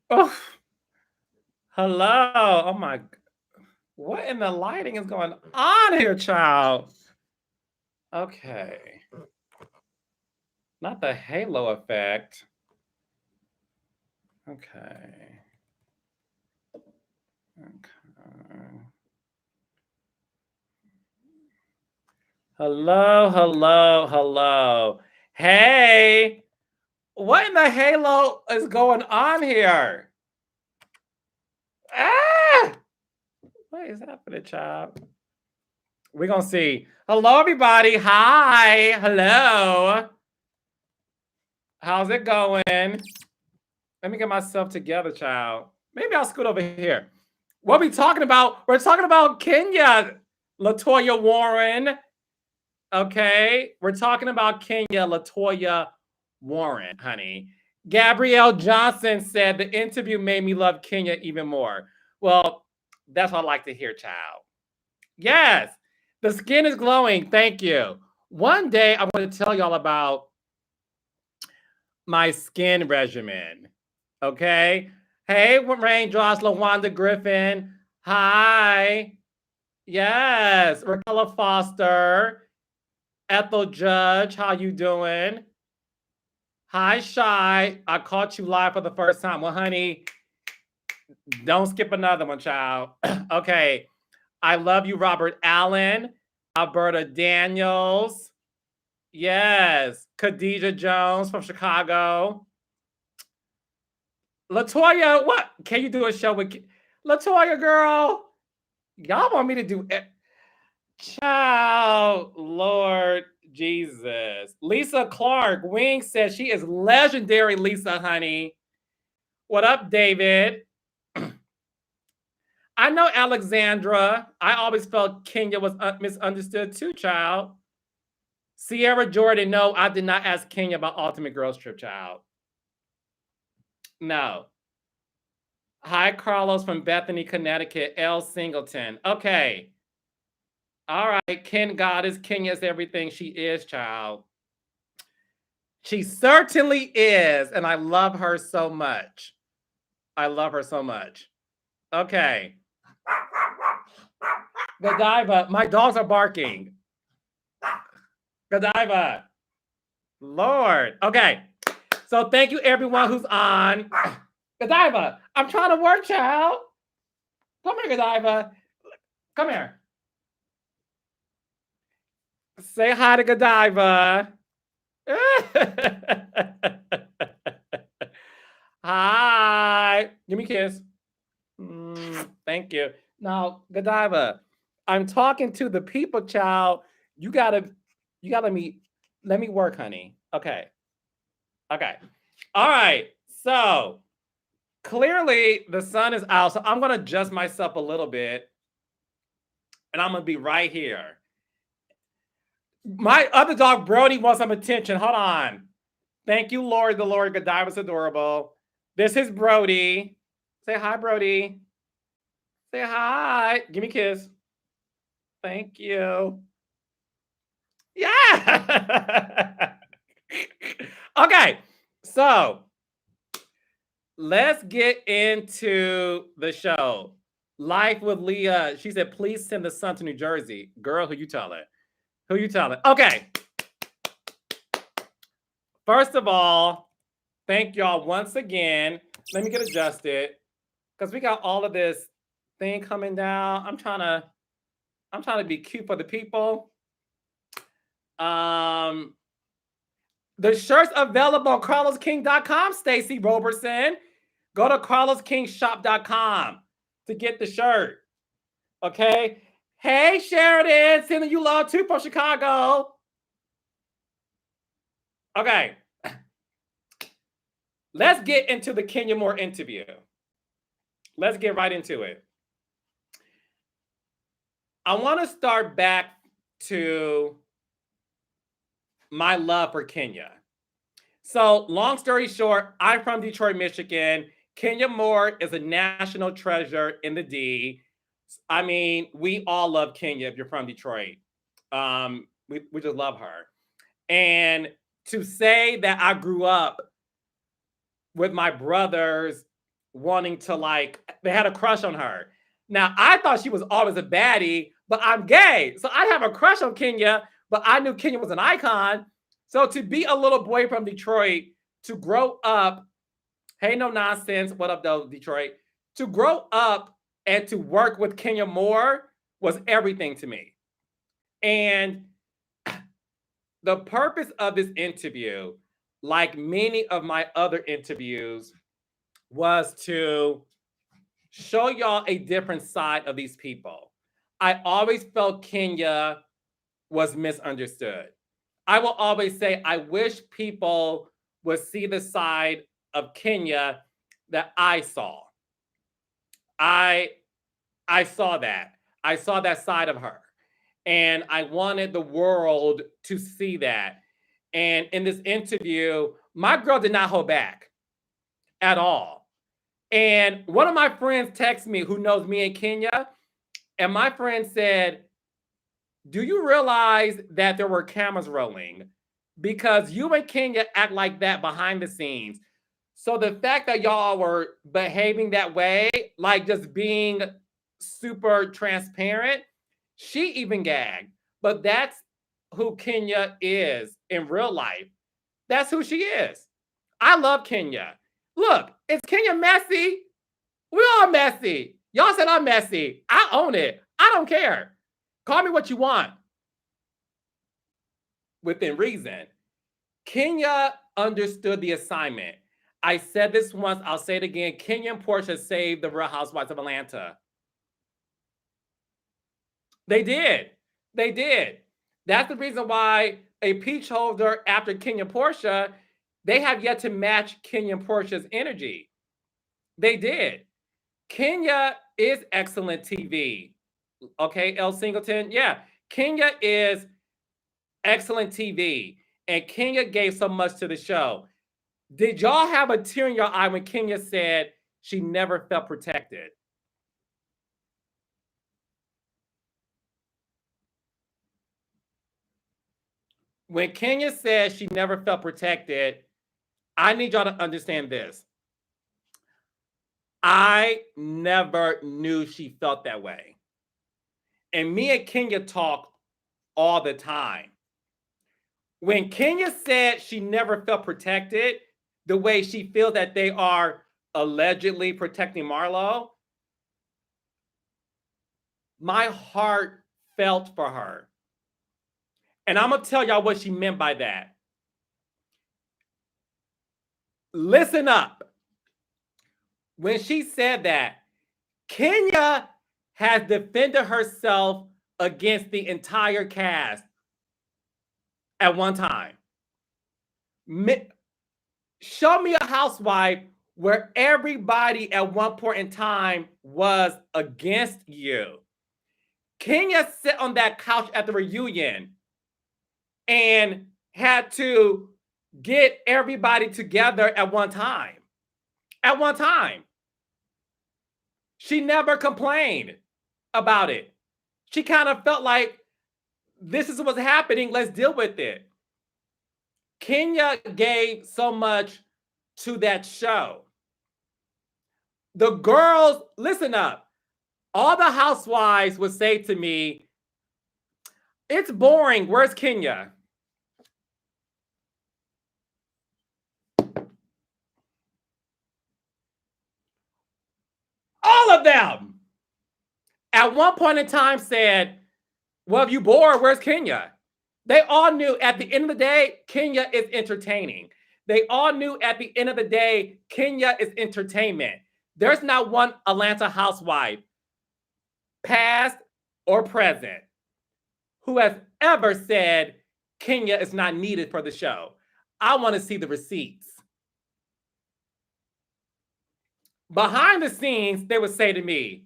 Oh, hello. Oh my. What in the lighting is going on here, child? Okay. Not the halo effect. Okay. Okay. Hello, hello, hello. Hey, what in the halo is going on here? Ah! What is happening, child? We're gonna see. Hello, everybody. Hi. Hello. How's it going? Let me get myself together, child. Maybe I'll scoot over here. What are we talking about? We're talking about Kenya, Latoya Warren. Okay. We're talking about Kenya, Latoya Warren, honey. Gabrielle Johnson said the interview made me love Kenya even more. Well, that's what I like to hear, child. Yes, the skin is glowing. Thank you. One day I want to tell y'all about my skin regimen. Okay. Hey, Raindrops, LaWanda Griffin. Hi. Yes, Raquel Foster. Ethel Judge, how you doing? Hi, Shy. I caught you live for the first time. Well, honey, don't skip another one, child. Okay. I love you, Robert Allen, Alberta Daniels. Yes. Khadijah Jones from Chicago. Latoya, what? Can you do a show with Latoya, girl? Y'all want me to do it? Child, Lord Jesus. Lisa Clark, Wing says she is legendary, Lisa, honey. What up, David? I know Alexandra. I always felt Kenya was misunderstood too, child. Sierra Jordan, no, I did not ask Kenya about Ultimate Girls Trip, child. No. Hi, Carlos from Bethany, Connecticut. L. Singleton. Okay. All right. Ken Goddess. Kenya is everything she is, child. She certainly is. And I love her so much. I love her so much. Okay. Godiva. My dogs are barking. Godiva. Lord. Okay. So thank you, everyone who's on. Godiva, I'm trying to work, child. Come here, Godiva. Come here. Say hi to Godiva. Hi. Give me a kiss. Thank you. Now, Godiva, I'm talking to the people, child. You gotta let me work, honey. Okay. Okay. All right. So clearly the sun is out. So I'm gonna adjust myself a little bit. And I'm gonna be right here. My other dog Brody wants some attention. Hold on. Thank you, Lord. The Lord Godiva's adorable. This is Brody. Say hi, Brody. Say hi. Give me a kiss. Thank you. Yeah. Okay. So let's get into the show. Life with Leah. She said, please send the son to New Jersey. Girl, who you telling? Who you telling? Okay. First of all, thank y'all once again. Let me get adjusted because we got all of this thing coming down. I'm trying to be cute for the people. The shirt's available on carlosking.com, Stacy Roberson. Go to carloskingshop.com to get the shirt. Okay. Hey, Sheridan, sending you love too from Chicago. Okay. Let's get into the Kenya Moore interview. Let's get right into it. I want to start back to my love for Kenya. So, long story short, I'm from Detroit, Michigan. Kenya Moore is a national treasure in the D. I mean, we all love Kenya if you're from Detroit. We just love her. And to say that I grew up with my brothers wanting to like, they had a crush on her. Now, I thought she was always a baddie, but I'm gay. So I have a crush on Kenya, but I knew Kenya was an icon. So to be a little boy from Detroit, to grow up, hey, no nonsense, what up though, Detroit? To grow up and to work with Kenya Moore was everything to me. And the purpose of this interview, like many of my other interviews, was to show y'all a different side of these people. I always felt Kenya was misunderstood. I will always say, I wish people would see the side of Kenya that I saw. I saw that. I saw that side of her. And I wanted the world to see that. And in this interview, my girl did not hold back at all. And one of my friends texted me, who knows me and Kenya, and my friend said, do you realize that there were cameras rolling? Because you and Kenya act like that behind the scenes. So the fact that y'all were behaving that way, like just being super transparent, she even gagged. But that's who Kenya is in real life. That's who she is. I love Kenya. Look, is Kenya messy? We all messy. Y'all said I'm messy. I own it. I don't care. Call me what you want. Within reason. Kenya understood the assignment. I said this once, I'll say it again. Kenya and Porsha saved the Real Housewives of Atlanta. They did. They did. That's the reason why a peach holder after Kenya and Porsha, they have yet to match Kenya and Porsha's energy. They did. Kenya is excellent TV. Okay, L. Singleton? Yeah. Kenya is excellent TV. And Kenya gave so much to the show. Did y'all have a tear in your eye when Kenya said she never felt protected? When Kenya said she never felt protected, I need y'all to understand this. I never knew she felt that way. And me and Kenya talk all the time. When Kenya said she never felt protected, the way she feels that they are allegedly protecting Marlo, my heart felt for her. And I'm going to tell y'all what she meant by that. Listen up. When she said that, Kenya has defended herself against the entire cast at one time. Show me a housewife where everybody at one point in time was against you. Kenya sat on that couch at the reunion and had to get everybody together at one time. At one time. She never complained about it. She kind of felt like, this is what's happening, let's deal with it. Kenya gave so much to that show. The girls, listen up. All the housewives would say to me, it's boring, where's Kenya? All of them at one point in time said, well, if you bored, where's Kenya? They all knew at the end of the day, Kenya is entertaining. They all knew at the end of the day, Kenya is entertainment. There's not one Atlanta housewife, past or present, who has ever said Kenya is not needed for the show. I want to see the receipts. Behind the scenes, they would say to me,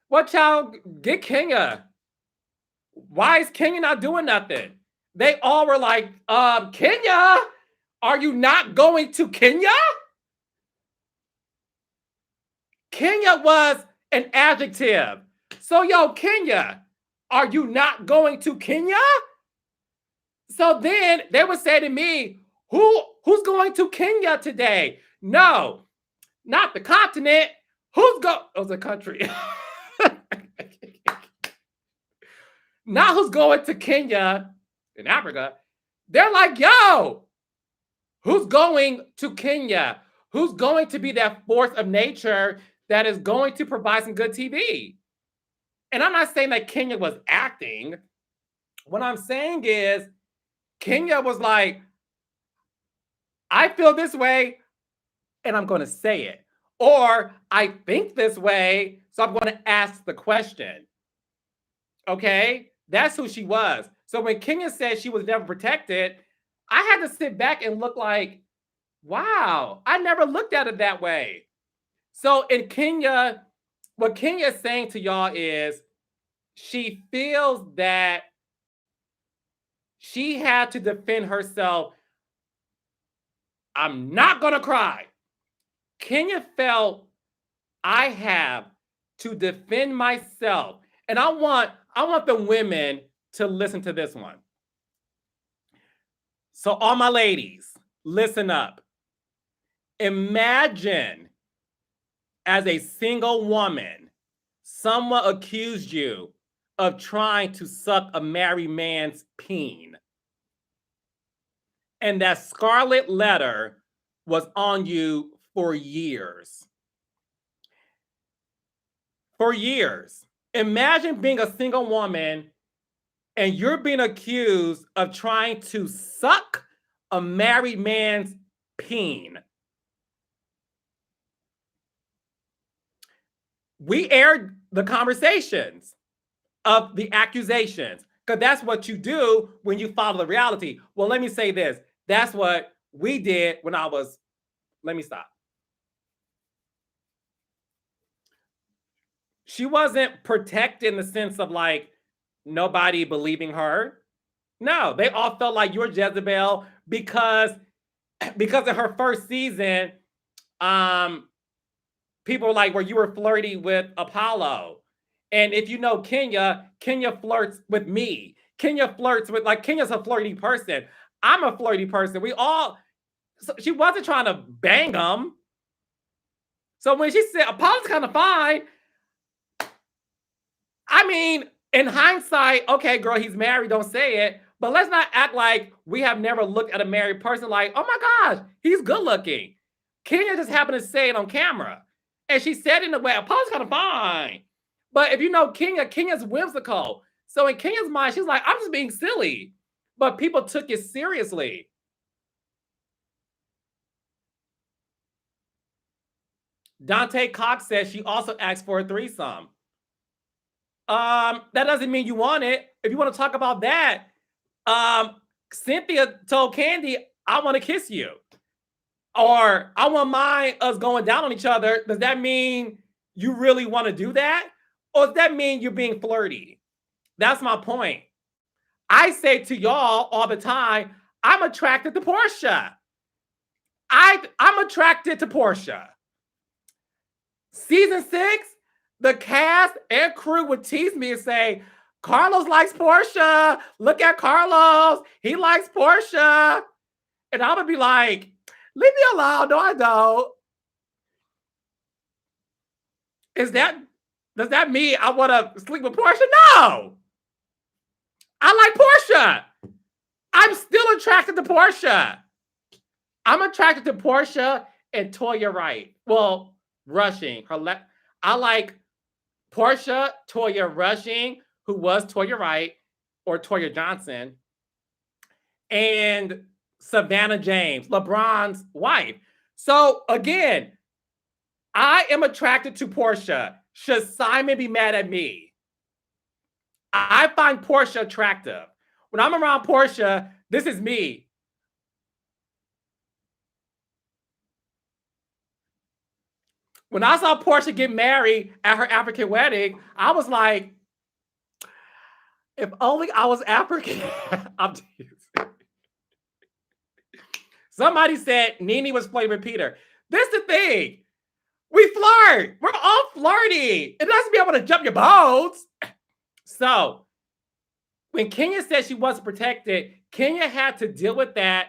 what y'all, get Kenya. Why is Kenya not doing nothing? They all were like, Kenya, are you not going to Kenya? Kenya was an adjective. So, yo, Kenya, are you not going to Kenya? So then they would say to me, who's going to Kenya today? No, not the continent. Who's go? Oh, the country. Not who's going to Kenya in Africa. They're like, yo, who's going to Kenya? Who's going to be that force of nature that is going to provide some good TV? And I'm not saying that Kenya was acting. What I'm saying is Kenya was like, I feel this way and I'm going to say it. Or I think this way, so I'm going to ask the question. Okay? That's who she was. So when Kenya said she was never protected, I had to sit back and look like, wow, I never looked at it that way. So in Kenya, what Kenya is saying to y'all is she feels that she had to defend herself. I'm not going to cry. Kenya felt I have to defend myself. And I want the women to listen to this one. So all my ladies, listen up. Imagine as a single woman, someone accused you of trying to suck a married man's peen. And that scarlet letter was on you for years. For years. Imagine being a single woman and you're being accused of trying to suck a married man's peen. We aired the conversations of the accusations because that's what you do when you follow the reality. Well, let me say this. That's what we did when I was, let me stop. She wasn't protected in the sense of like nobody believing her. No, they all felt like you're Jezebel because of her first season, people were like, well, you were flirty with Apollo. And if you know Kenya flirts with me. Kenya flirts with, like, Kenya's a flirty person. I'm a flirty person. So she wasn't trying to bang him. So when she said Apollo's kind of fine, I mean, in hindsight, okay, girl, he's married, don't say it. But let's not act like we have never looked at a married person like, oh my gosh, he's good looking. Kenya just happened to say it on camera. And she said it in a way, Apollo's kind of fine. But if you know Kenya's whimsical. So in Kenya's mind, she's like, I'm just being silly. But people took it seriously. Dante Cox says she also asked for a threesome. That doesn't mean you want it. If you want to talk about that, Cynthia told Candy, I want to kiss you. Or I wouldn't mind us going down on each other. Does that mean you really want to do that? Or does that mean you're being flirty? That's my point. I say to y'all all the time, I'm attracted to Porsha. I'm attracted to Porsha. Season 6, the cast and crew would tease me and say, Carlos likes Porsha. Look at Carlos. He likes Porsha. And I would be like, leave me alone. No, I don't. Does that mean I want to sleep with Porsha? No. I like Porsha. I'm still attracted to Porsha. I'm attracted to Porsha and Toya Wright. Well, Rushing. I like Porsha, Toya Rushing, who was Toya Wright, or Toya Johnson, and Savannah James, LeBron's wife. So again, I am attracted to Porsha. Should Simon be mad at me? I find Porsha attractive. When I'm around Porsha, this is me. When I saw Porsha get married at her African wedding, I was like, if only I was African. I'm Somebody said Nene was flirting with Peter. This is the thing. We flirt. We're all flirty. It doesn't be able to jump your boats. So when Kenya said she wasn't protected, Kenya had to deal with that.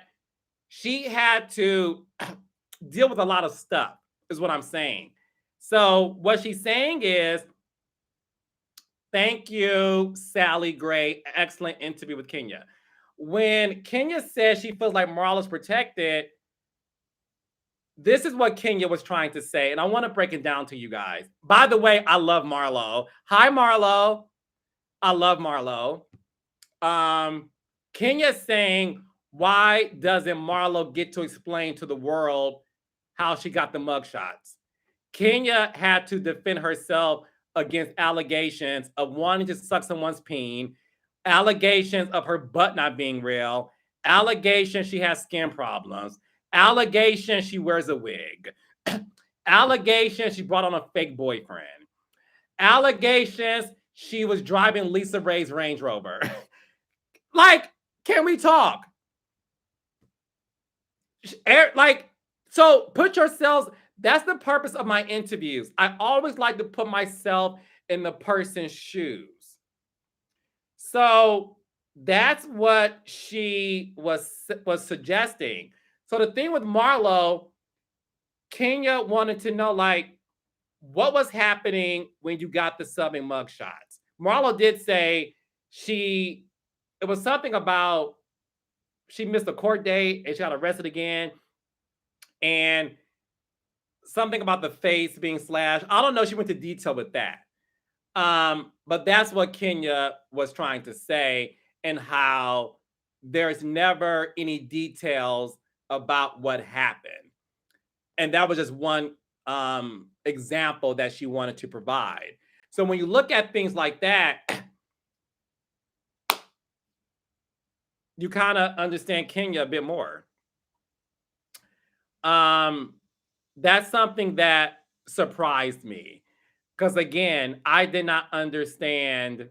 She had to deal with a lot of stuff, is what I'm saying. So what she's saying is, thank you, Sally Gray. Excellent interview with Kenya. When Kenya says she feels like Marlo's protected, this is what Kenya was trying to say, and I want to break it down to you guys. By the way, I love Marlo. Hi, Marlo. I love Marlo. Kenya's saying, why doesn't Marlo get to explain to the world how she got the mugshots? Kenya had to defend herself against allegations of wanting to suck someone's peen, allegations of her butt not being real, allegations she has skin problems, allegations she wears a wig, allegations she brought on a fake boyfriend, allegations she was driving Lisa Ray's Range Rover. Like, can we talk? Like, so put yourselves, that's the purpose of my interviews. I always like to put myself in the person's shoes. So that's what she was suggesting. So the thing with Marlo, Kenya wanted to know, like, what was happening when you got the subbing mugshots? Marlo did say it was something about she missed a court date and she got arrested again. And something about the face being slashed. I don't know. She went to detail with that. But that's what Kenya was trying to say, and how there's never any details about what happened. And that was just one example that she wanted to provide. So when you look at things like that, you kind of understand Kenya a bit more. That's something that surprised me, because again, I did not understand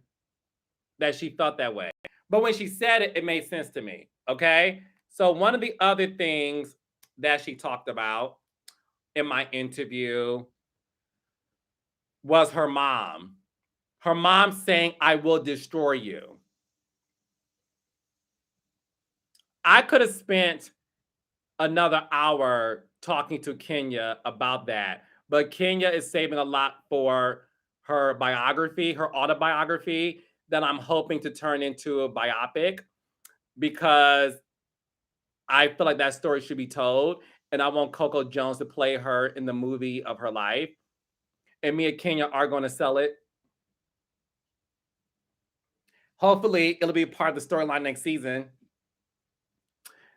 that she felt that way. But when she said it, it made sense to me. Okay. So one of the other things that she talked about in my interview was her mom. Her mom saying, I will destroy you. I could have spent another hour talking to Kenya about that, but Kenya is saving a lot for her biography, her autobiography, that I'm hoping to turn into a biopic, because I feel like that story should be told, and I want Coco Jones to play her in the movie of her life, and me and Kenya are going to sell it. Hopefully it'll be part of the storyline next season.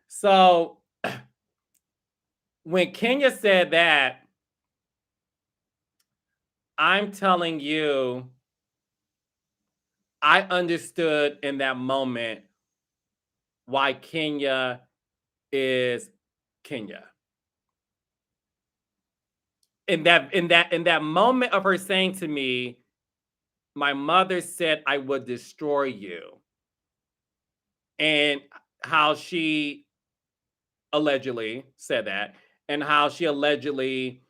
So when Kenya said that, I'm telling you, I understood in that moment why Kenya is Kenya. In that moment of her saying to me, my mother said I would destroy you, and how she allegedly said that, and how she allegedly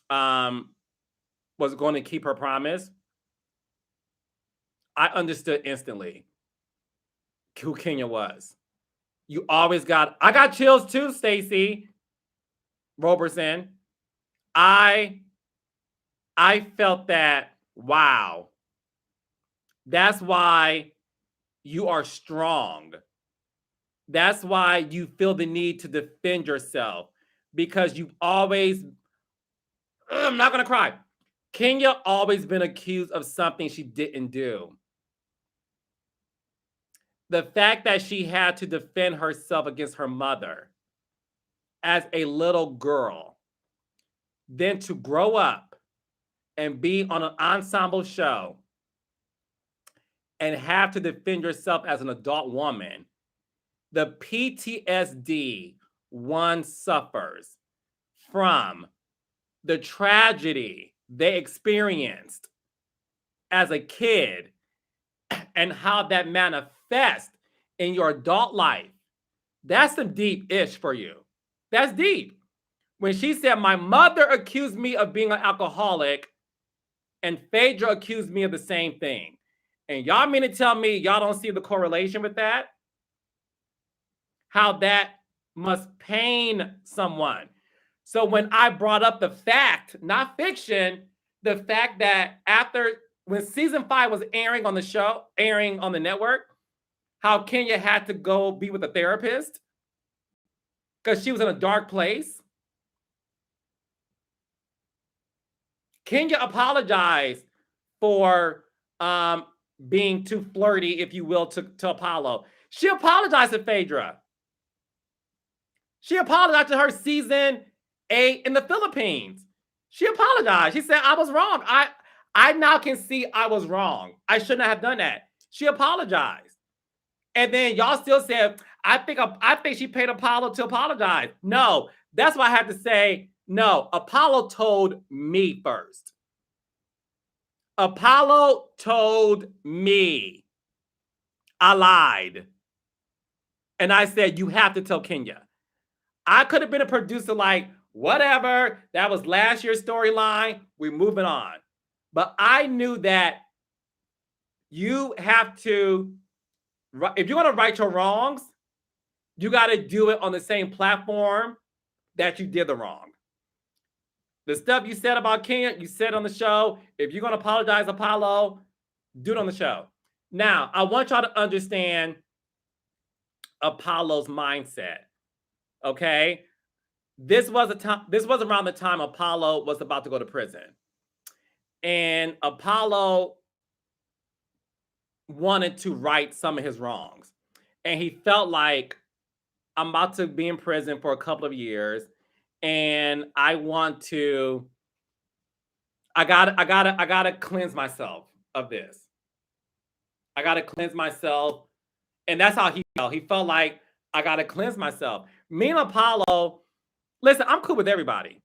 was going to keep her promise, I understood instantly who Kenya was. You always I got chills too, Stacey Roberson. I felt that, wow. That's why you are strong. That's why you feel the need to defend yourself, because you've always, I'm not going to cry. Kenya always been accused of something she didn't do. The fact that she had to defend herself against her mother as a little girl, then to grow up and be on an ensemble show and have to defend yourself as an adult woman, the PTSD one suffers from the tragedy they experienced as a kid, and how that manifests in your adult life, that's some deep ish for you. That's deep. When she said, my mother accused me of being an alcoholic and Phaedra accused me of the same thing. And y'all mean to tell me y'all don't see the correlation with that? How that must pain someone. So when I brought up the fact, not fiction, the fact that when season 5 was airing on the show, airing on the network, how Kenya had to go be with a therapist because she was in a dark place. Kenya apologized for being too flirty, if you will, to Apollo. She apologized to Phaedra. She apologized to her season 8 in the Philippines. She apologized. She said, I was wrong. I now can see I was wrong. I shouldn't have done that. She apologized. And then y'all still said, I think she paid Apollo to apologize. No, that's why I have to say, no, Apollo told me first. Apollo told me. I lied. And I said, you have to tell Kenya. I could have been a producer like, whatever, that was last year's storyline, we're moving on. But I knew that you have to, if you're going to right your wrongs, you got to do it on the same platform that you did the wrong. The stuff you said about Kenya, you said on the show. If you're going to apologize, Apollo, do it on the show. Now, I want y'all to understand Apollo's mindset. Okay? This was around the time Apollo was about to go to prison. And Apollo wanted to right some of his wrongs. And he felt like, I'm about to be in prison for a couple of years, and I gotta cleanse myself of this. I gotta cleanse myself. And that's how he felt. He felt like, I gotta cleanse myself. Me and Apollo, listen, I'm cool with everybody.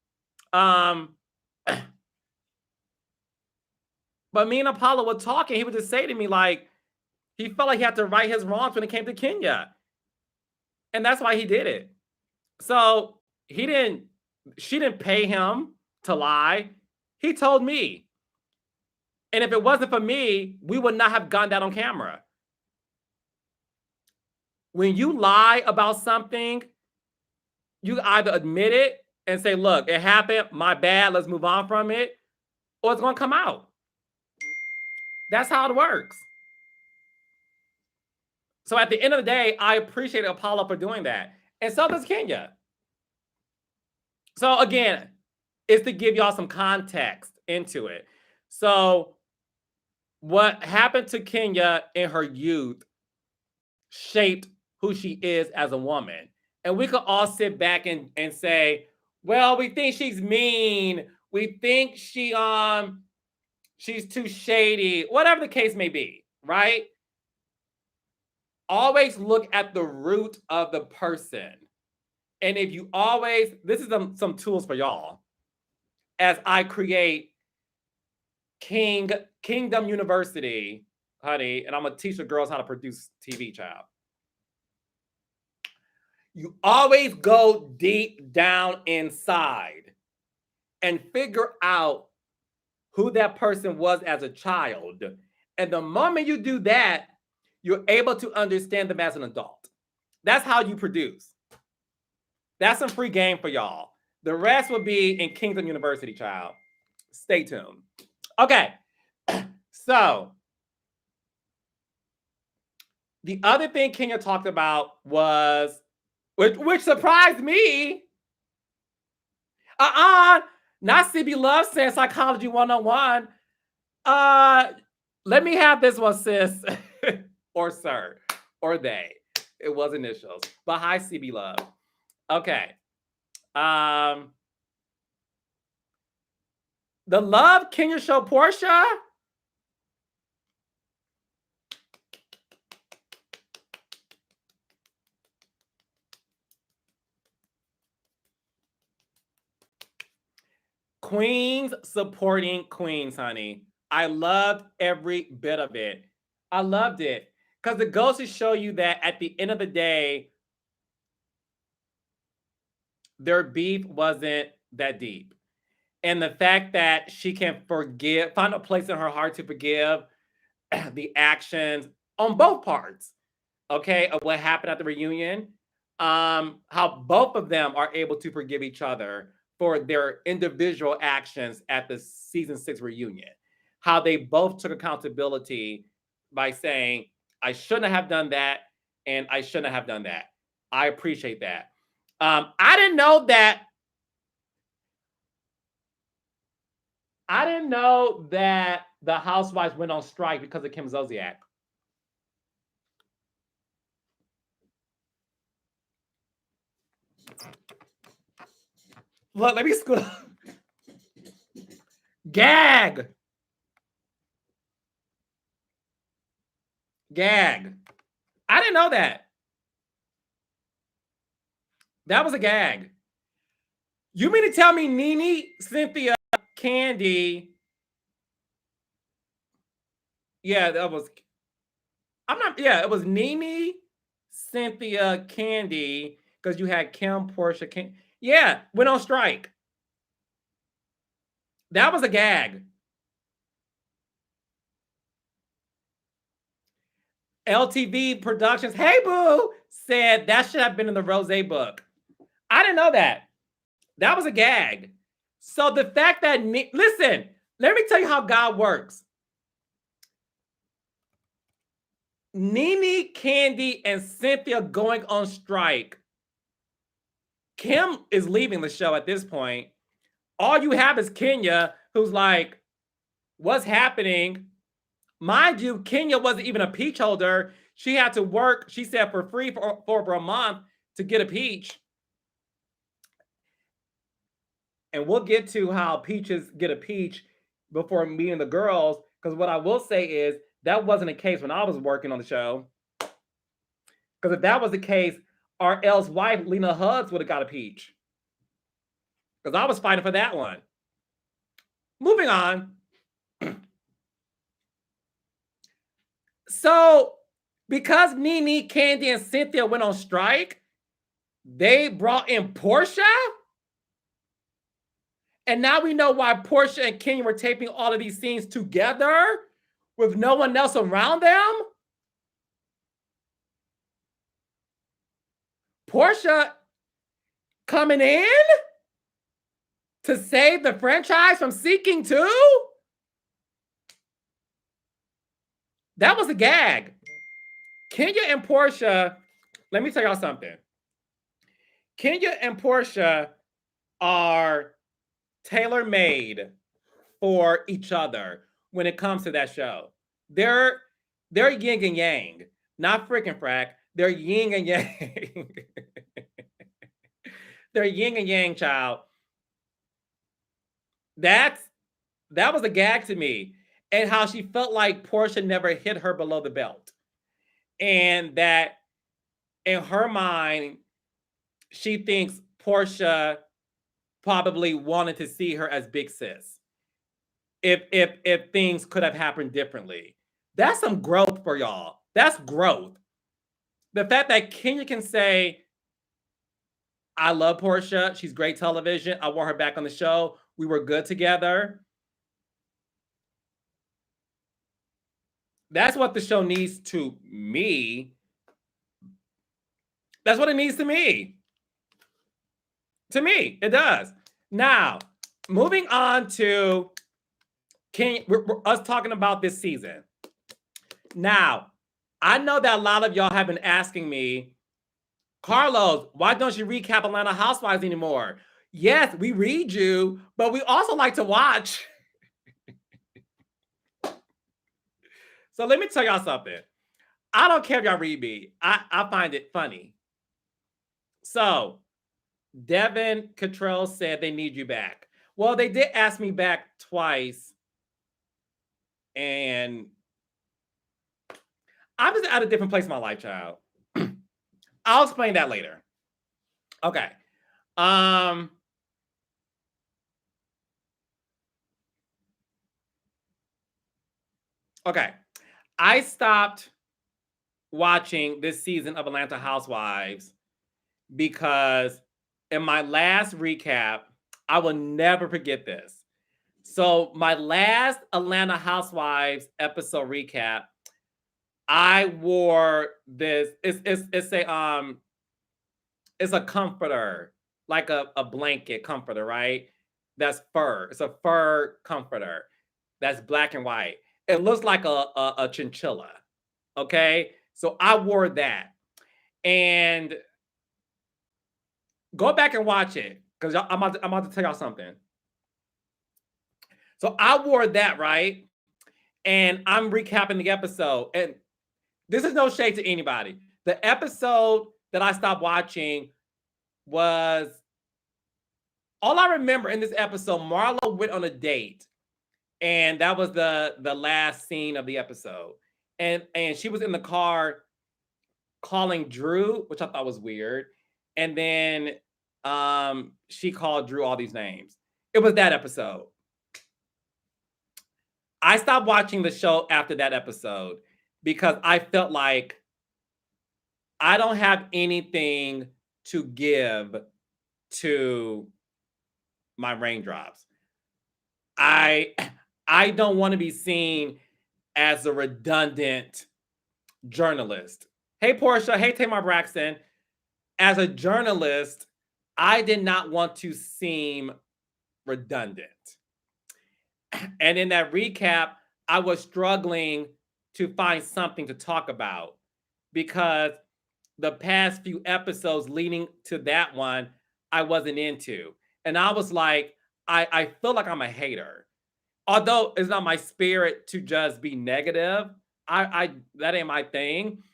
But me and Apollo were talking. He would just say to me, like, he felt like he had to right his wrongs when it came to Kenya. And that's why he did it. So she didn't pay him to lie. He told me. And if it wasn't for me, we would not have gotten that on camera. When you lie about something, you either admit it and say, look, it happened, my bad, let's move on from it, or it's going to come out. That's how it works. So at the end of the day, I appreciate Apollo for doing that. And so does Kenya. So again, it's to give y'all some context into it. So what happened to Kenya in her youth shaped who she is as a woman. And we could all sit back and say, well, we think she's mean. We think she's too shady, whatever the case may be, right? Always look at the root of the person. And if you always, this is some tools for y'all as I create Kingdom University, honey, and I'm going to teach the girls how to produce TV, child. You always go deep down inside and figure out who that person was as a child. And the moment you do that, you're able to understand them as an adult. That's how you produce. That's some free game for y'all. The rest will be in Kingdom University, child. Stay tuned. Okay. So the other thing Kenya talked about was, which surprised me. Not CB Love saying Psychology 101. Let me have this one, sis. Or sir. Or they. It was initials. But hi, CB Love. Okay. The Love Kenya show Porsha. Queens supporting queens, honey. I loved every bit of it. I loved it. Because it goes to show you that at the end of the day, their beef wasn't that deep. And the fact that she can find a place in her heart to forgive the actions on both parts, okay, of what happened at the reunion, how both of them are able to forgive each other for their individual actions at the season 6 reunion. How they both took accountability by saying, I shouldn't have done that, and I shouldn't have done that. I appreciate that. I didn't know that. I didn't know that the housewives went on strike because of Kim Zolciak. Look, let me scoot. Gag. Gag. I didn't know that. That was a gag. You mean to tell me Nene, Cynthia, Candy? Yeah, that was. I'm not. Yeah, it was Nene, Cynthia, Candy, because you had Kim, Porsha, Kim. Yeah, went on strike. That was a gag. LTV Productions, hey boo, said that should have been in the Rose book. I didn't know that. That was a gag. So the fact that, listen, let me tell you how God works. Nene, Candy, and Cynthia going on strike. Kim is leaving the show at this point. All you have is Kenya, who's like, what's happening? Mind you, Kenya wasn't even a peach holder. She had to work, she said, for free for a month to get a peach. And we'll get to how peaches get a peach before meeting the girls. Because what I will say is that wasn't the case when I was working on the show. Because if that was the case, our Elle's wife, Lena Hugs, would have got a peach. Because I was fighting for that one. Moving on. So, because Nene, Candy, and Cynthia went on strike, they brought in Porsha. And now we know why Porsha and Kenya were taping all of these scenes together with no one else around them. Porsha coming in to save the franchise from Seeking 2? That was a gag. Kenya and Porsha, let me tell y'all something. Kenya and Porsha are tailor-made for each other when it comes to that show. They're yin and yang, not freaking frack. They're yin and yang. They're yin and yang, child. That was a gag to me. And how she felt like Porsha never hit her below the belt. And that in her mind, she thinks Porsha probably wanted to see her as big sis. If things could have happened differently. That's some growth for y'all. That's growth. The fact that Kenya can say, I love Porsha. She's great television. I want her back on the show. We were good together. That's what the show needs to me. That's what it needs to me. To me, it does. Now, moving on to us talking about this season. Now, I know that a lot of y'all have been asking me, Carlos, why don't you recap Atlanta Housewives anymore? Yes, we read you, but we also like to watch. So let me tell y'all something. I don't care if y'all read me. I find it funny. So, Devin Cottrell said they need you back. Well, they did ask me back twice. And I'm just at a different place in my life, child. I'll explain that later. Okay. Okay. I stopped watching this season of Atlanta Housewives because in my last recap, I will never forget this. So my last Atlanta Housewives episode recap, I wore this. It's a comforter like a blanket comforter, right? That's fur. It's a fur comforter that's black and white. It looks like a chinchilla. Okay. So I wore that. And go back and watch it because I'm about to tell y'all something. So I wore that, right? And I'm recapping the episode. And this is no shade to anybody. The episode that I stopped watching was all I remember in this episode. Marlo went on a date, and that was the last scene of the episode. And she was in the car calling Drew, which I thought was weird. And then she called Drew all these names. It was that episode. I stopped watching the show after that episode because I felt like I don't have anything to give to my raindrops. I don't want to be seen as a redundant journalist. Hey, Porsha. Hey, Tamar Braxton. As a journalist, I did not want to seem redundant. And in that recap, I was struggling to find something to talk about because the past few episodes leading to that one, I wasn't into. And I was like, I feel like I'm a hater. Although it's not my spirit to just be negative. I that ain't my thing.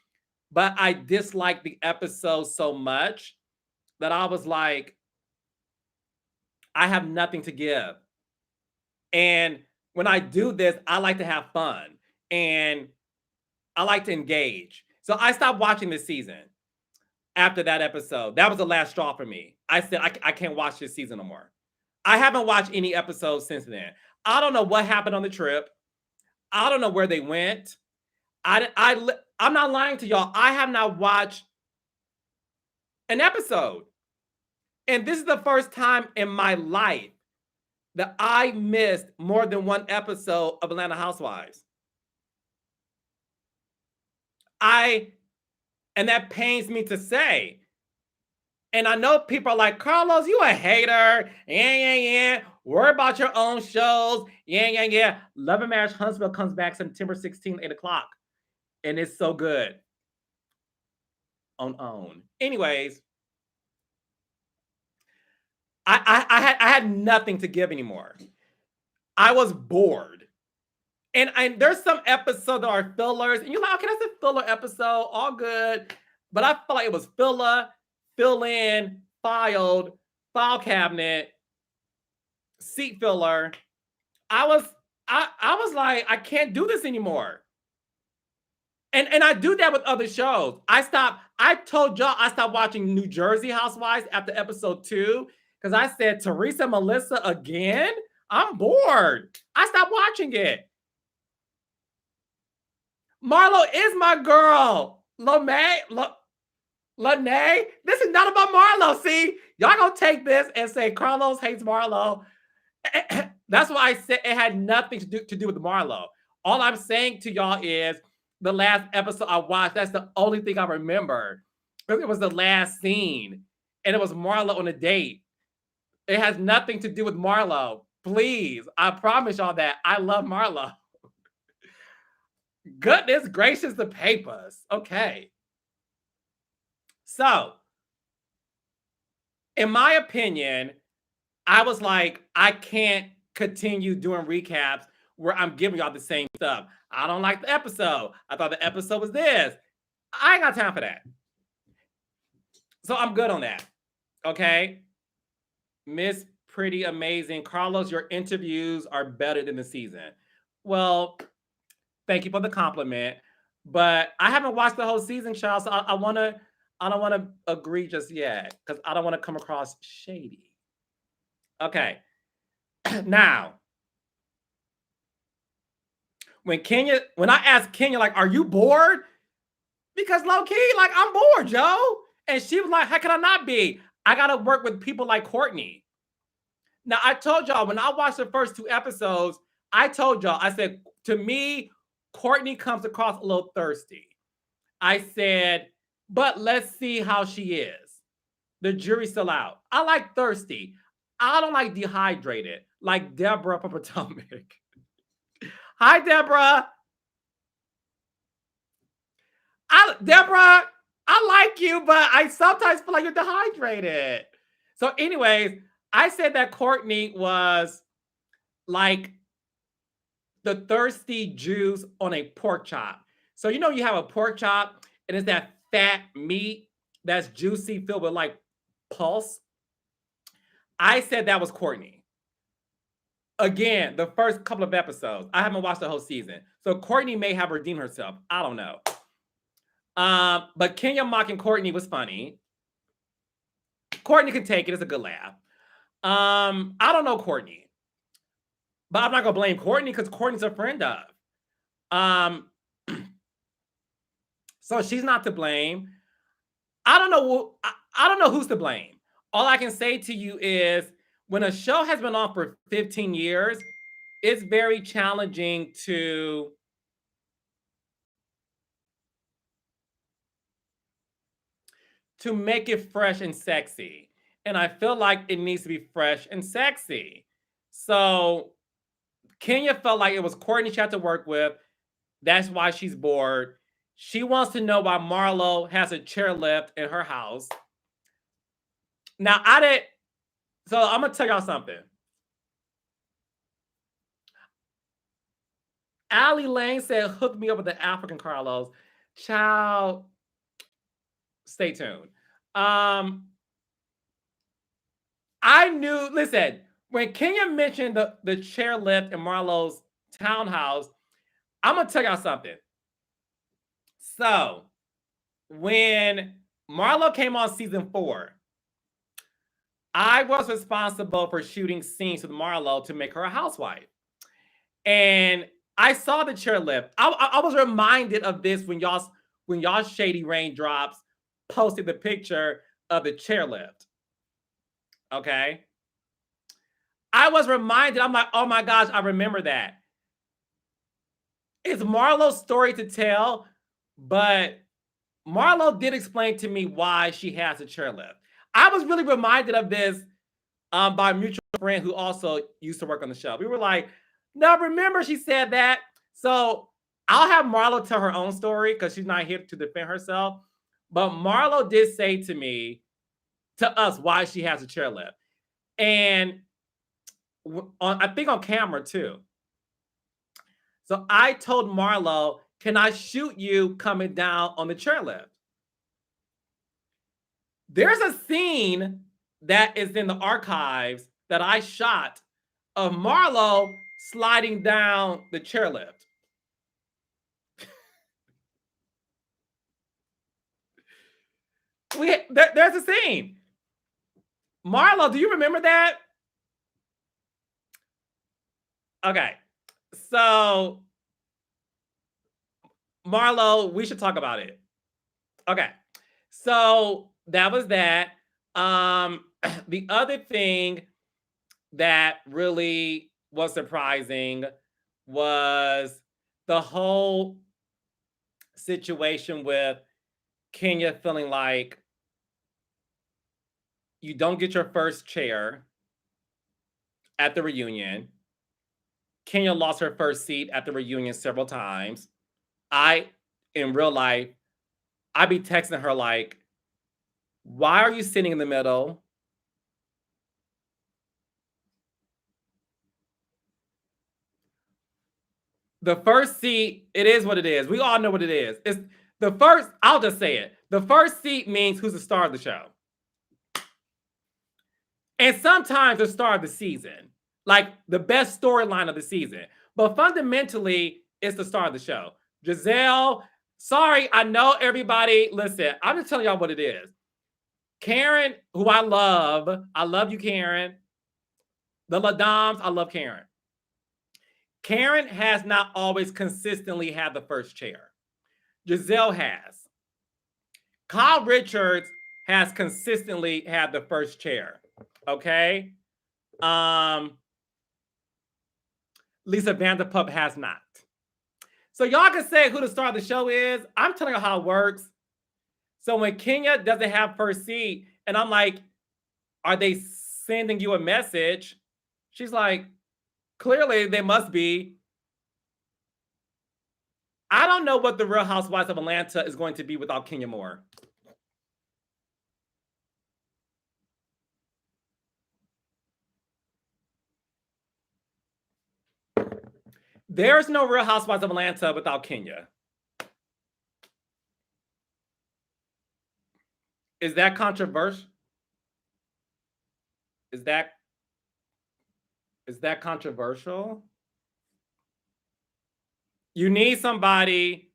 But I disliked the episode so much that I was like, I have nothing to give. And when I do this, I like to have fun and I like to engage. So I stopped watching this season after that episode. That was the last straw for me. I said, I can't watch this season no more. I haven't watched any episodes since then. I don't know what happened on the trip. I don't know where they went. I'm not lying to y'all. I have not watched an episode. And this is the first time in my life that I missed more than one episode of Atlanta Housewives. And that pains me to say. And I know people are like, Carlos, you a hater. Yeah. Worry about your own shows. Yeah. Love and Marriage Huntsville comes back September 16th, 8 o'clock. And it's so good. On. Anyways, I had nothing to give anymore. I was bored. And there's some episodes that are fillers, and you're like, okay, that's a filler episode, all good. But I felt like it was filler, fill in, filed, file cabinet, seat filler. I was like, I can't do this anymore. And I do that with other shows. I told y'all I stopped watching New Jersey Housewives after episode 2 because I said, Teresa Melissa again? I'm bored. I stopped watching it. Marlo is my girl. Lanae. This is not about Marlo. See, y'all gonna take this and say Carlos hates Marlo. That's why I said it had nothing to do with Marlo. All I'm saying to y'all is the last episode I watched, that's the only thing I remember. Because it was the last scene. And it was Marlo on a date. It has nothing to do with Marlo. Please. I promise y'all that. I love Marlo. Goodness gracious, the papers. Okay. So, in my opinion, I was like, I can't continue doing recaps where I'm giving y'all the same stuff. I don't like the episode. I thought the episode was this. I ain't got time for that. So I'm good on that. Okay. Miss Pretty Amazing. Carlos, your interviews are better than the season. Well, thank you for the compliment. But I haven't watched the whole season, child. So I don't want to agree just yet because I don't want to come across shady. Okay. Now, when I asked Kenya, like, are you bored? Because low key, like, I'm bored, Joe. And she was like, how can I not be? I got to work with people like Courtney. Now, I told y'all when I watched the first 2 episodes, I told y'all, I said, to me, Courtney comes across a little thirsty. I said, but let's see how she is. The jury's still out. I like thirsty. I don't like dehydrated, like Deborah from Potomac. Hi, Deborah. Deborah, I like you, but I sometimes feel like you're dehydrated. So, anyways, I said that Courtney was like the thirsty juice on a pork chop. So, you have a pork chop and it's that fat meat that's juicy, filled with like pulse. I said that was Courtney. Again, the first couple of episodes. I haven't watched the whole season. So Courtney may have redeemed herself. I don't know. But Kenya mocking Courtney was funny. Courtney can take it. It's a good laugh. I don't know Courtney. But I'm not gonna blame Courtney because Courtney's a friend of. So she's not to blame. I don't know who's to blame. All I can say to you is when a show has been on for 15 years, it's very challenging to make it fresh and sexy. And I feel like it needs to be fresh and sexy. So Kenya felt like it was Courtney she had to work with. That's why she's bored. She wants to know why Marlo has a chairlift in her house. Now, so I'm going to tell y'all something. Allie Lane said, hook me up with the African Carlos. Child, stay tuned. I knew, listen, when Kenya mentioned the chairlift in Marlo's townhouse, I'm going to tell y'all something. So, when Marlo came on season 4, I was responsible for shooting scenes with Marlo to make her a housewife. And I saw the chairlift. I was reminded of this when y'all Shady Raindrops posted the picture of the chairlift. Okay. I was reminded, I'm like, oh my gosh, I remember that. It's Marlo's story to tell, but Marlo did explain to me why she has a chairlift. I was really reminded of this by a mutual friend who also used to work on the show. We were like, no, remember she said that. So I'll have Marlo tell her own story because she's not here to defend herself. But Marlo did say to us why she has a chairlift. And I think on camera too. So I told Marlo, can I shoot you coming down on the chairlift? There's a scene that is in the archives that I shot of Marlo sliding down the chairlift. There's a scene. Marlo, do you remember that? Okay. So, Marlo, we should talk about it. Okay. So, that was that. The other thing that really was surprising was the whole situation with Kenya feeling like you don't get your first chair at the reunion. Kenya lost her first seat at the reunion several times. In real life, I'd be texting her like, why are you sitting in the middle? The first seat, it is what it is. We all know what it is. It's the first, I'll just say it. The first seat means who's the star of the show. And sometimes the star of the season, like the best storyline of the season. But fundamentally, it's the star of the show. Giselle, sorry, I know everybody. Listen, I'm just telling y'all what it is. Karen, who I love you, Karen. The LaDoms, I love Karen. Karen has not always consistently had the first chair. Giselle has. Kyle Richards has consistently had the first chair. Okay? Lisa Vanderpump has not. So y'all can say who the star of the show is. I'm telling you how it works. So when Kenya doesn't have first seat, And I'm like, are they sending you a message? She's like, clearly they must be. I don't know what the Real Housewives of Atlanta is going to be without Kenya Moore. There's no Real Housewives of Atlanta without Kenya. Is that controversial? Is that controversial? You need somebody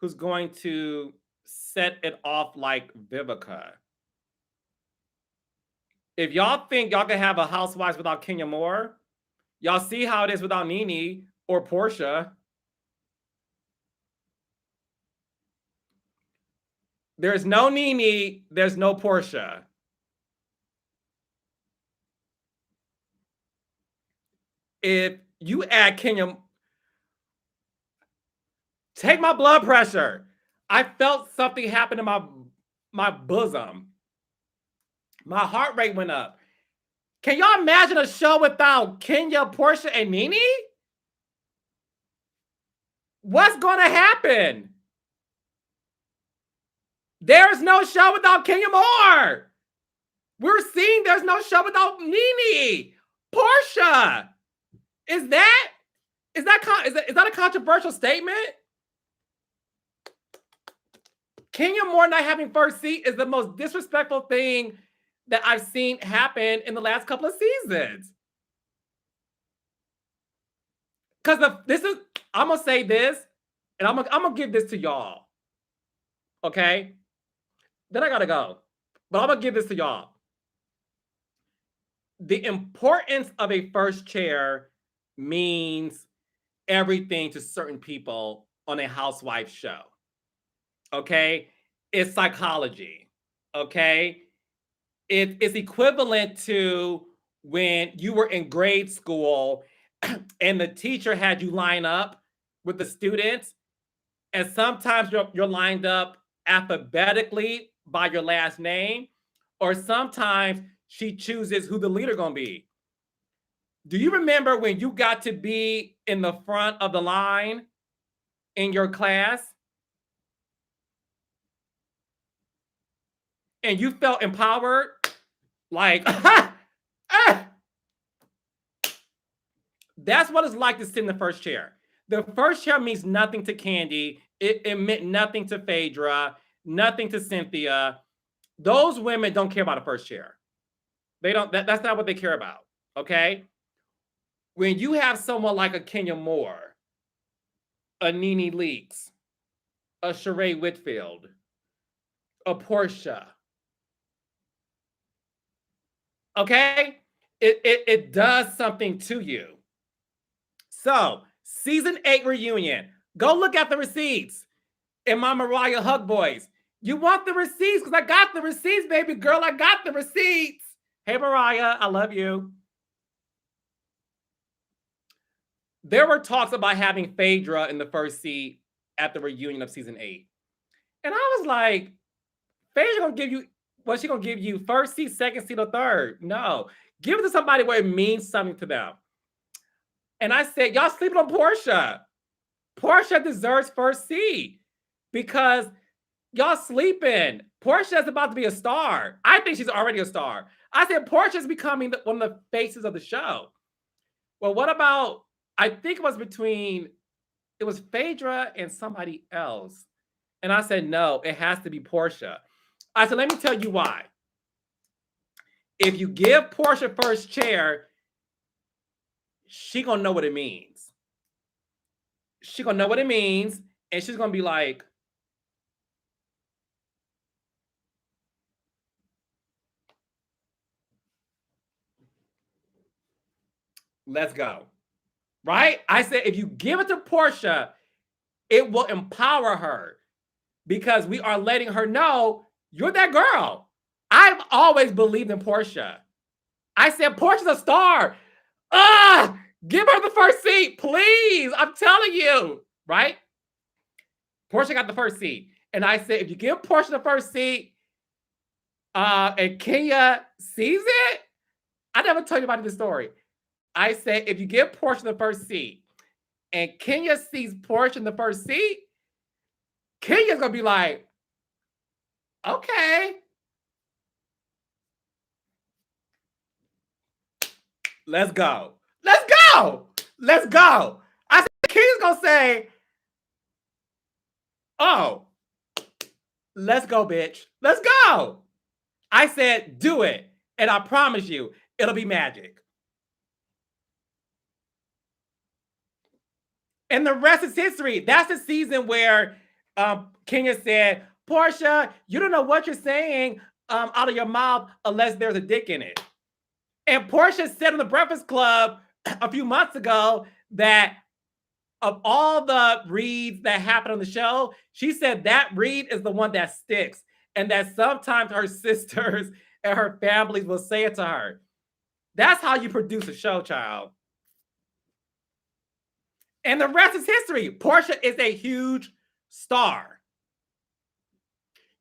who's going to set it off like Vivica. If y'all think y'all can have a Housewives without Kenya Moore, y'all see how it is without Nene or Porsha. There's no Nene, there's no Porsha. If you add Kenya, take my blood pressure. I felt something happen in my bosom. My heart rate went up. Can y'all imagine a show without Kenya, Porsha, and Nene? What's going to happen? There's no show without Kenya Moore. We're seeing there's no show without Nene. Porsha. Is that a controversial statement? Kenya Moore not having first seat is the most disrespectful thing that I've seen happen in the last couple of seasons. Because I'm gonna say this, and I'm gonna give this to y'all. Okay? Then I gotta go. But I'm gonna give this to y'all. The importance of a first chair means everything to certain people on a housewife show. Okay? It's psychology. Okay? It's equivalent to when you were in grade school and the teacher had you line up with the students, and sometimes you're lined up alphabetically by your last name, or sometimes she chooses who the leader gonna be. Do you remember when you got to be in the front of the line in your class and you felt empowered? Like, that's what it's like to sit in the first chair. The first chair means nothing to Candy. It meant nothing to Phaedra, nothing to Cynthia. Those women don't care about a first chair. They don't. That's not what they care about. Okay. When you have someone like a Kenya Moore, a Nene Leakes, a Sheree Whitfield, a Porsha, okay, it does something to you. So, season 8 reunion. Go look at the receipts in my Mariah Hug Boys. You want the receipts? Because I got the receipts, baby girl. I got the receipts. Hey, Mariah, I love you. There were talks about having Phaedra in the first seat at the reunion of season 8. And I was like, Phaedra gonna give you, what's she gonna give you? First seat, second seat, or third? No. Give it to somebody where it means something to them. And I said, y'all sleeping on Porsha. Porsha deserves first seat because y'all sleeping. Porsha is about to be a star. I think she's already a star. I said, Porsha is becoming one of the faces of the show. Well, what about, I think it was Phaedra and somebody else. And I said, no, it has to be Porsha. I said, let me tell you why. If you give Porsha first chair, she gonna know what it means. She gonna know what it means, and she's gonna be like, let's go. Right? I said, if you give it to Porsha, it will empower her because we are letting her know you're that girl. I've always believed in Porsha. I said, Porsha's a star. Give her the first seat, please. I'm telling you, right? Porsha got the first seat. And I said, if you give Porsha the first seat, And Kenya sees it. I never told you about this story. I said, if you give Porsha the first seat and Kenya sees Porsha in the first seat, Kenya's gonna be like, okay, let's go. Let's go. Let's go. I said, Kenya's gonna say, oh, let's go, bitch. Let's go. I said, do it. And I promise you, it'll be magic. And the rest is history. That's the season where Kenya said, Porsha, you don't know what you're saying out of your mouth unless there's a dick in it. And Porsha said on the Breakfast Club a few months ago that of all the reads that happened on the show, she said that read is the one that sticks. And that sometimes her sisters and her families will say it to her. That's how you produce a show, child. And the rest is history. Porsha is a huge star.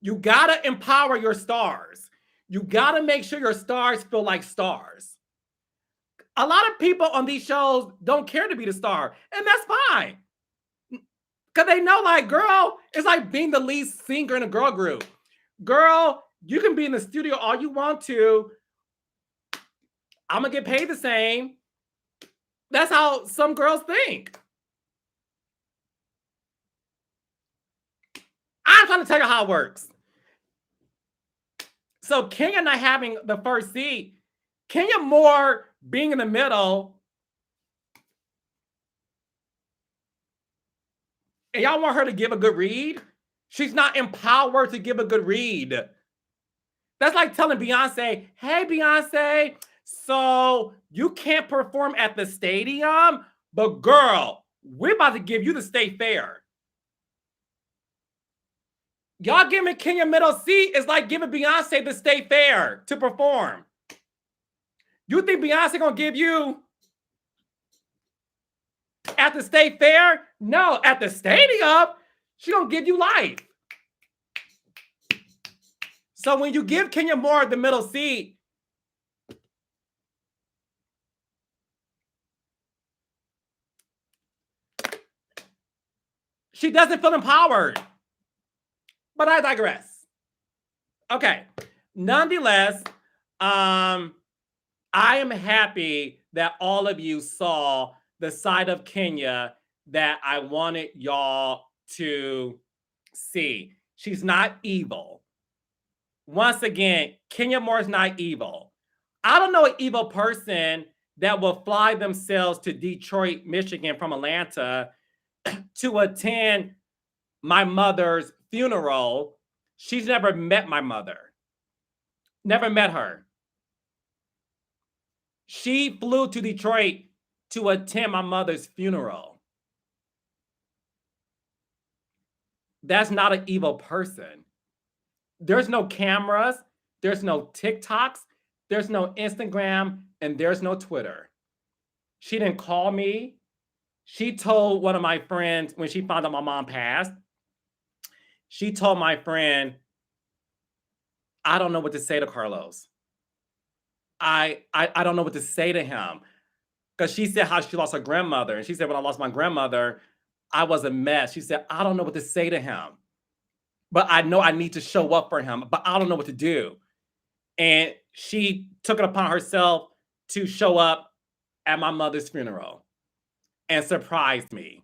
You gotta empower your stars. You gotta make sure your stars feel like stars. A lot of people on these shows don't care to be the star, and that's fine. Because they know, like, girl, it's like being the lead singer in a girl group. Girl, you can be in the studio all you want to. I'm gonna get paid the same. That's how some girls think. I'm trying to tell you how it works. So Kenya not having the first seat, Kenya more being in the middle. And y'all want her to give a good read? She's not empowered to give a good read. That's like telling Beyonce, hey, Beyonce, so you can't perform at the stadium, but girl, we're about to give you the state fair. Y'all giving Kenya middle seat is like giving Beyonce the state fair to perform. You think Beyonce gonna give you at the state fair? No, at the stadium, she gonna give you life. So when you give Kenya Moore the middle seat, she doesn't feel empowered. But I digress. Okay. Nonetheless, I am happy that all of you saw the side of Kenya that I wanted y'all to see. She's not evil. Once again, Kenya Moore is not evil. I don't know an evil person that will fly themselves to Detroit, Michigan from Atlanta to attend my mother's funeral. She's never met my mother. Never met her. She flew to Detroit to attend my mother's funeral. That's not an evil person. There's no cameras. There's no TikToks. There's no Instagram. And there's no Twitter. She didn't call me. She told one of my friends when she found out my mom passed, she told my friend, I don't know what to say to Carlos. I don't know what to say to him. Because she said how she lost her grandmother. And she said, when I lost my grandmother, I was a mess. She said, I don't know what to say to him. But I know I need to show up for him. But I don't know what to do. And she took it upon herself to show up at my mother's funeral and surprised me.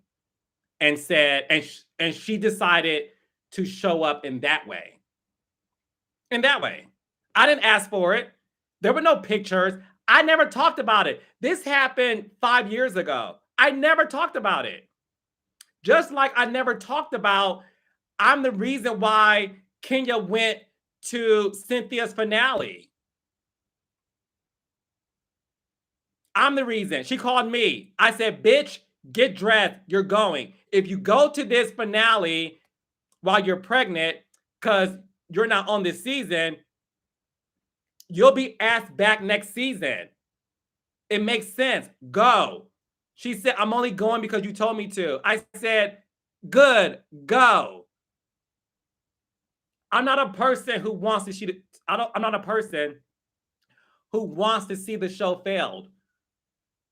And said, and she decided to show up in that way. In that way. I didn't ask for it. There were no pictures. I never talked about it. This happened 5 years ago. I never talked about it. Just like I never talked about, I'm the reason why Kenya went to Cynthia's finale. I'm the reason. She called me. I said, bitch, get dressed. You're going. If you go to this finale while you're pregnant, because you're not on this season, you'll be asked back next season. It makes sense. Go. She said, I'm only going because you told me to. I said, good, go. I'm not a person who wants to I'm not a person who wants to see the show failed.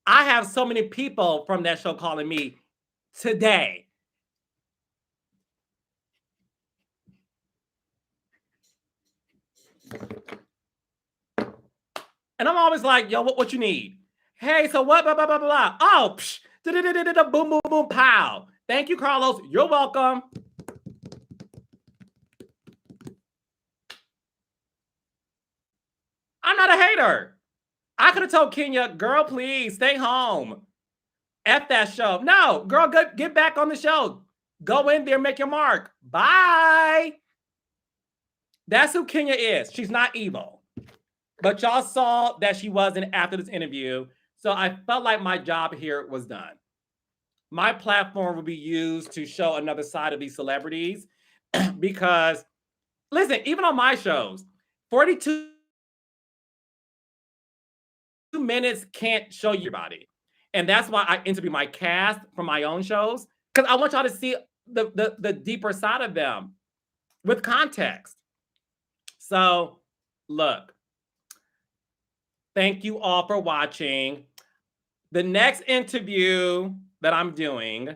I have so many people from that show calling me today. And I'm always like, yo, what you need? Hey, so what? Blah, blah, blah, blah. Oh, psh, boom, boom, boom, pow. Thank you, Carlos. You're welcome. I'm not a hater. I could have told Kenya, girl, please stay home. F that show. No, girl, get back on the show. Go in there, make your mark. Bye. That's who Kenya is. She's not evil. But y'all saw that she wasn't after this interview. So I felt like my job here was done. My platform will be used to show another side of these celebrities because, listen, even on my shows, 42 minutes can't show you everybody. And that's why I interview my cast from my own shows, because I want y'all to see the deeper side of them with context. So, look, thank you all for watching. The next interview that I'm doing,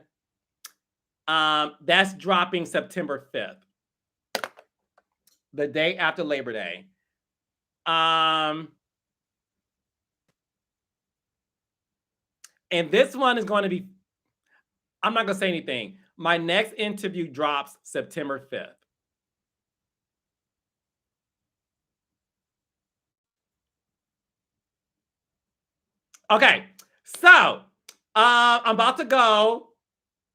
that's dropping September 5th, the day after Labor Day. And this one is going to be, I'm not going to say anything. My next interview drops September 5th. Okay, so I'm about to go.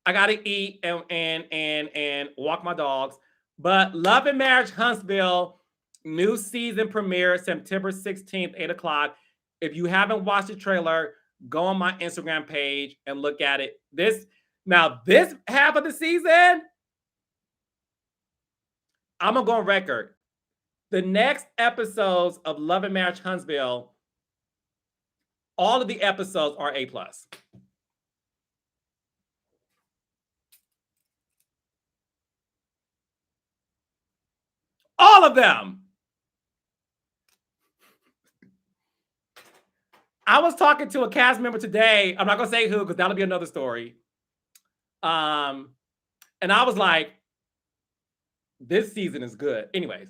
I gotta eat and walk my dogs. But Love and Marriage Huntsville new season premiere September 16th, 8 o'clock. If you haven't watched the trailer, go on my Instagram page and look at it. This half of the season, I'm gonna go on record. The next episodes of Love and Marriage Huntsville, all of the episodes are A+. All of them. I was talking to a cast member today. I'm not going to say who because that'll be another story. And I was like, this season is good. Anyways.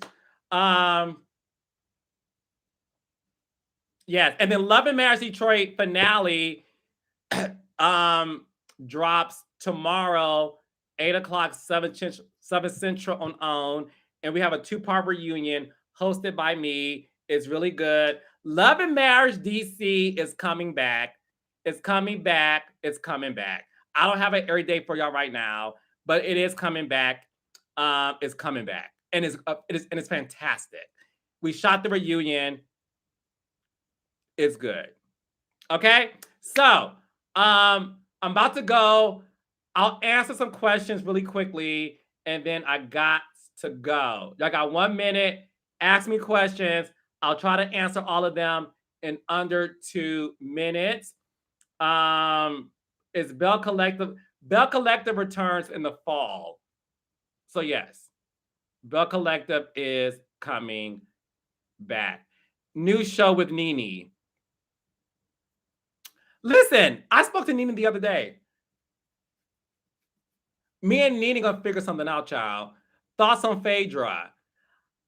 Yes. And then Love and Marriage Detroit finale drops tomorrow, 8 o'clock, 7 Central on OWN. And we have a 2-part reunion hosted by me. It's really good. Love and Marriage DC is coming back. It's coming back. It's coming back. I don't have an air date for y'all right now, but it is coming back. It's coming back. And it's fantastic. We shot the reunion. It's good. Okay? So, I'm about to go. I'll answer some questions really quickly, and then I got to go. Y'all got 1 minute. Ask me questions. I'll try to answer all of them in under 2 minutes. Is Bell Collective? Bell Collective returns in the fall. So yes, Bell Collective is coming back. New show with Nene. Listen, I spoke to Nene the other day. Me and Nene gonna figure something out, child. Thoughts on Phaedra?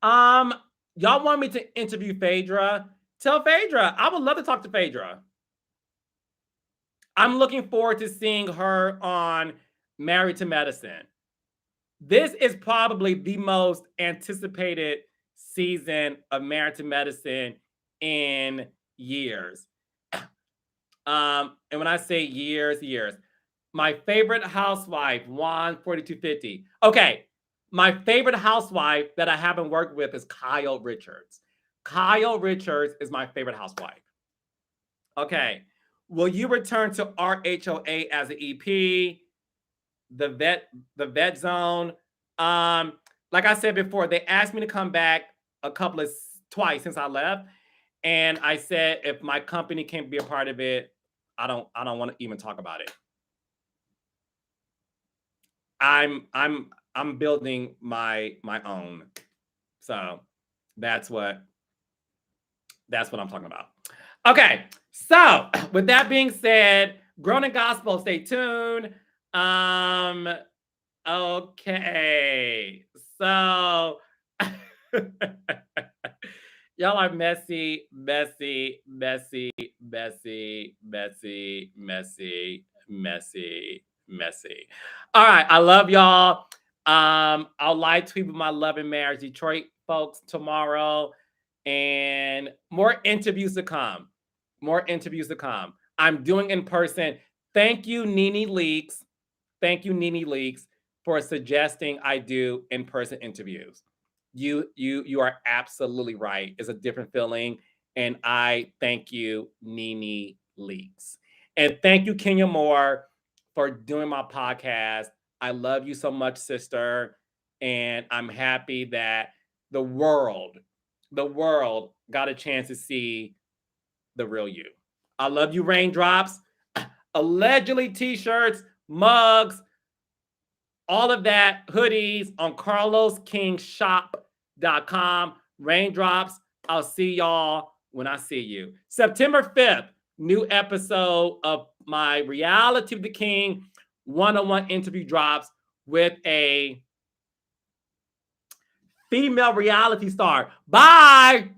Y'all want me to interview Phaedra? Tell Phaedra. I would love to talk to Phaedra. I'm looking forward to seeing her on Married to Medicine. This is probably the most anticipated season of Married to Medicine in years. And when I say years, my favorite housewife, Juan 4250. Okay, my favorite housewife that I haven't worked with is Kyle Richards. Kyle Richards is my favorite housewife. Okay, will you return to RHOA as an EP? The vet zone. Like I said before, they asked me to come back twice since I left. And I said, if my company can't be a part of it, I don't want to even talk about it. I'm building my own. So That's what I'm talking about. Okay, so with that being said, Grown in Gospel, stay tuned. Okay, so y'all are messy, messy, messy, messy, messy, messy, messy, messy. All right, I love y'all. I'll live tweet with my Love and Marriage Detroit folks tomorrow, and more interviews to come. More interviews to come. I'm doing in person. Thank you, Nene Leaks. Thank you, Nene Leaks, for suggesting I do in-person interviews. You are absolutely right. It's a different feeling. And I thank you, Nene Leaks. And thank you, Kenya Moore, for doing my podcast. I love you so much, sister. And I'm happy that the world got a chance to see the real you. I love you, Raindrops. Allegedly t-shirts, mugs, all of that, hoodies on carloskingshop.com. Raindrops, I'll see y'all when I see you. September 5th, new episode of my Reality of the King one-on-one interview drops with a female reality star. Bye!